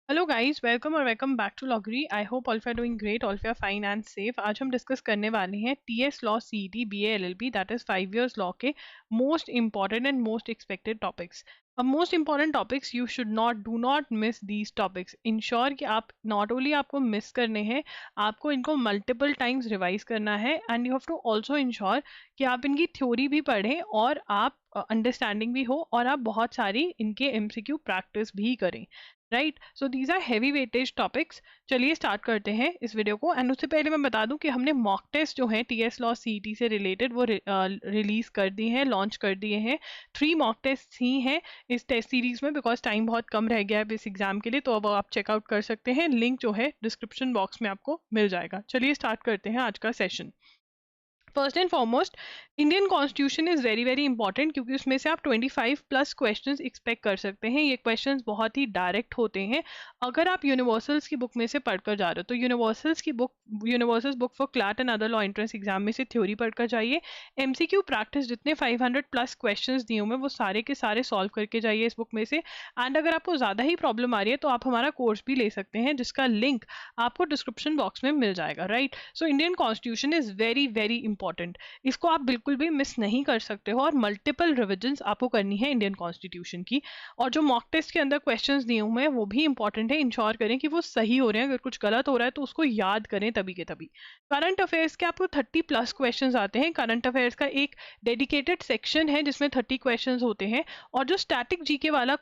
Hello guys, welcome और welcome back to लॉगरी। I hope all of you are doing great, all of you are fine and safe. आज हम discuss करने वाले हैं TS law, CET, BA, LLB, that is 5 years law के most important and most expected topics. अब most important topics, you should not, do not miss these topics. Ensure कि आप not only आपको मिस करने हैं, आपको इनको मल्टीपल टाइम्स रिवाइज करना है and you have to also ensure कि आप इनकी थ्योरी भी पढ़ें और आप अंडरस्टैंडिंग भी हो और आप बहुत सारी इनके एमसीक्यू प्रैक्टिस भी करें। Right, so these are heavy weightage topics. चलिए स्टार्ट करते हैं इस वीडियो को। एंड उससे पहले मैं बता दूं कि हमने मॉक टेस्ट जो है टीएस लॉ सीईटी से रिलेटेड वो रिलीज कर दी हैं, लॉन्च कर दिए हैं। 3 मॉक टेस्ट ही हैं इस टेस्ट सीरीज में, बिकॉज टाइम बहुत कम रह गया है इस एग्जाम के लिए, तो अब आप चेकआउट कर सकते हैं। लिंक जो है डिस्क्रिप्शन बॉक्स में आपको मिल जाएगा। चलिए स्टार्ट करते हैं आज का session. First and foremost, Indian constitution is very very important, क्योंकि उसमें से आप 25 प्लस क्वेश्चंस एक्सपेक्ट कर सकते हैं। ये क्वेश्चंस बहुत ही डायरेक्ट होते हैं। अगर आप यूनिवर्सल्स की बुक में से पढ़कर जा रहे हो तो यूनिवर्सल्स की book, universals book for CLAT and other law entrance exam में से थ्योरी पढ़कर जाइए। एमसीक्यू प्रैक्टिस जितने 500 प्लस क्वेश्चन दिए हुए वो सारे के सारे सॉल्व करके जाइए इस बुक में से। एंड अगर आपको ज़्यादा ही प्रॉब्लम आ रही है तो आप हमारा कोर्स भी ले सकते हैं, जिसका लिंक आपको डिस्क्रिप्शन बॉक्स में मिल जाएगा। Right, so Indian constitution is very very important, इसको आप बिल्कुल भी मिस नहीं कर सकते हो। और मल्टीपल रिविजन्स आपको करनी है इंडियन कॉन्स्टिट्यूशन की। और जो मॉक टेस्ट के अंदर क्वेश्चंस दिए हुए हैं वो भी इंपॉर्टेंट है। इंश्योर करें कि वो सही हो रहे हैं, अगर कुछ गलत हो रहा है तो उसको याद करें तभी के तभी। करंट अफेयर्स के आपको 30 प्लस क्वेश्चन आते हैं। करंट अफेयर्स का एक डेडिकेटेड सेक्शन है जिसमें 30 क्वेश्चन होते हैं। और जो स्टैटिक जीके वाला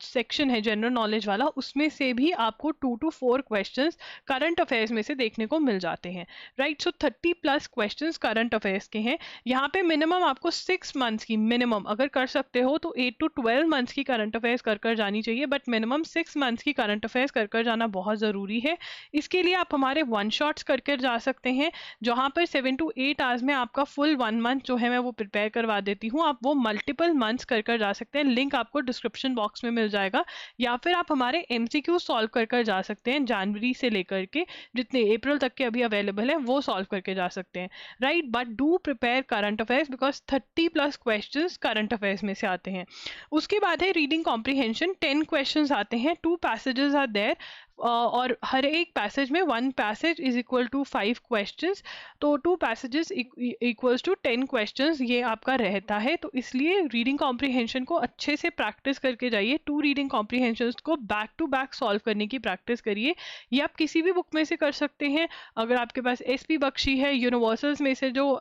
सेक्शन है, जनरल नॉलेज वाला, उसमें से भी आपको 2 to 4 क्वेश्चन करंट अफेयर्स में से देखने को मिल जाते हैं। राइट, सो 30 प्लस क्वेश्चन करंट अफेयर्स के हैं। यहाँ पे मिनिमम आपको 6 मंथ्स की, मिनिमम अगर कर सकते हो तो 8 to 12 मंथ्स की करंट अफेयर्स कर जानी चाहिए, बट मिनिमम 6 मंथ्स की करंट अफेयर्स कर जाना बहुत ज़रूरी है। इसके लिए आप हमारे वन शॉट्स कर जा सकते हैं, जहाँ पर 7 to 8 आवर्स में आपका फुल 1 मंथ जो है मैं वो प्रिपेयर करवा देती हूँ। आप वो मल्टीपल मंथ्स कर जा सकते हैं। लिंक आपको डिस्क्रिप्शन बॉक्स में मिल जाएगा। या फिर आप हमारे एमसीक्यू सॉल्व कर जा सकते हैं, जनवरी से लेकर के जितने अप्रैल तक के अभी अवेलेबल हैं वो सॉल्व करके जा सकते हैं। Right, but do prepare current affairs, because 30 plus questions current affairs में से आते हैं। उसके बाद है रीडिंग कॉम्प्रिहेंशन। 10 क्वेश्चंस आते हैं, 2 पैसेजेस आर देयर, और हर एक पैसेज में 1 passage is equal to 5 questions, तो 2 पैसेजेस इक्वल्स टू 10 क्वेश्चंस ये आपका रहता है। तो इसलिए रीडिंग कॉम्प्रिहेंशन को अच्छे से प्रैक्टिस करके जाइए। 2 रीडिंग कॉम्प्रिहेंशन को बैक टू बैक सॉल्व करने की प्रैक्टिस करिए। ये आप किसी भी बुक में से कर सकते हैं। अगर आपके पास एसपी बख्शी है, यूनिवर्सल्स में से जो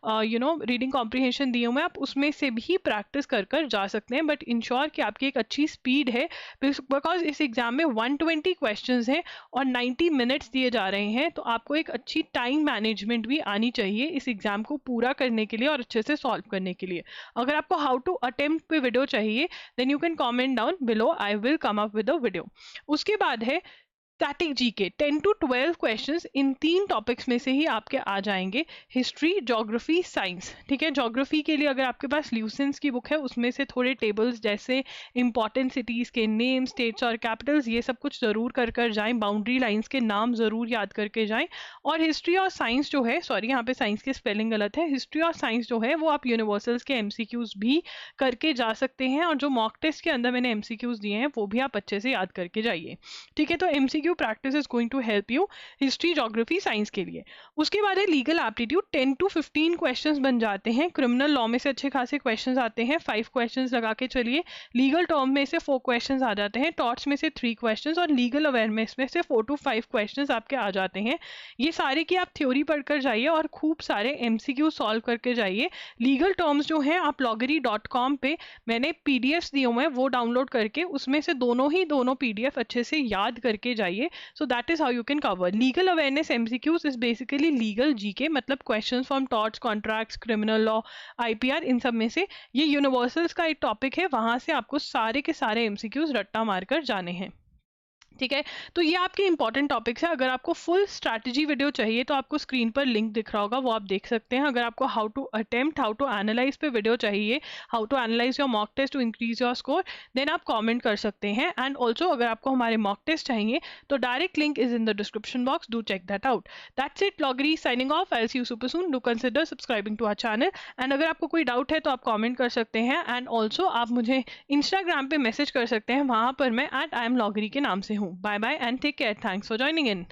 रीडिंग कॉम्प्रिहेंशन दिए हुए हैं, आप उसमें से भी प्रैक्टिस कर जा सकते हैं। बट इंश्योर कि आपकी एक अच्छी स्पीड है, बिकॉज इस एग्जाम में 120 क्वेश्चंस हैं और 90 मिनट्स दिए जा रहे हैं। तो आपको एक अच्छी टाइम मैनेजमेंट भी आनी चाहिए इस एग्जाम को पूरा करने के लिए और अच्छे से सॉल्व करने के लिए। अगर आपको हाउ टू अटेम्प्ट पे वीडियो चाहिए, then you can comment down below, I will come up with a video. उसके बाद है static GK. 10 to 12 questions in 3 topics में से ही आपके आ जाएंगे, हिस्ट्री, ज्योग्राफी, साइंस। ठीक है, ज्योग्राफी के लिए अगर आपके पास ल्यूसेंस की बुक है, उसमें से थोड़े टेबल्स जैसे इंपॉर्टेंट सिटीज़ के नेम, स्टेट्स और कैपिटल्स, ये सब कुछ ज़रूर कर जाएं। बाउंड्री लाइंस के नाम ज़रूर याद करके जाएं। और हिस्ट्री और साइंस जो है, सॉरी यहाँ पे साइंस की स्पेलिंग गलत है, हिस्ट्री और साइंस जो है वो आप यूनिवर्सल्स के एमसीक्यूज भी करके जा सकते हैं। और जो मॉक टेस्ट के अंदर मैंने एमसीक्यूज दिए हैं वो भी आप अच्छे से याद करके जाइए। ठीक है, तो MCQ practice is going to help you history, geography, science के लिए। उसके बाद है लीगल एप्टीट्यूड। 10 to 15 क्वेश्चंस बन जाते हैं। क्रिमिनल लॉ में से अच्छे खासे क्वेश्चंस आते हैं, 5 क्वेश्चंस लगा के चलिए। लीगल टर्म में से 4 क्वेश्चंस आ जाते हैं, टॉर्ट्स में से 3 क्वेश्चंस और लीगल अवेयरनेस में से 4 to 5 क्वेश्चंस आपके आ जाते हैं। ये सारे की आप थ्योरी पढ़कर जाइए और खूब सारे एमसीक्यू सॉल्व करके जाइए। लीगल टर्म्स जो हैं आप loggery.com पे मैंने पीडीएफ दिए हुए हैं, वो डाउनलोड करके उसमें से दोनों पीडीएफ अच्छे से याद करके जाइए। So that is how you can cover. Legal awareness MCQs is basically legal GK, मतलब questions from torts, contracts, criminal law, IPR, इन सब में से ये यूनिवर्सल्स का एक टॉपिक है, वहां से आपको सारे के सारे MCQs रट्टा मारकर जाने हैं। ठीक है, तो ये आपके इंपॉर्टेंट टॉपिक्स है। अगर आपको फुल स्ट्रैटेजी वीडियो चाहिए तो आपको स्क्रीन पर लिंक दिख रहा होगा, वो आप देख सकते हैं। अगर आपको how to attempt, how to analyse पे वीडियो चाहिए, how to analyse your mock test to increase your score, then आप कमेंट कर सकते हैं। एंड ऑल्सो अगर आपको हमारे मॉक टेस्ट चाहिए तो direct link is in the description box, do check that out. That's it, लॉगरी signing off. I will see you super soon. Do consider subscribing to our channel. And अगर आपको कोई doubt है तो आप comment कर सकते हैं। एंड ऑल्सो आप मुझे इंस्टाग्राम पे मैसेज कर सकते हैं, वहां पर मैं @IamLoggery के नाम से हूँ। हूँ. Bye bye and take care. Thanks for joining in.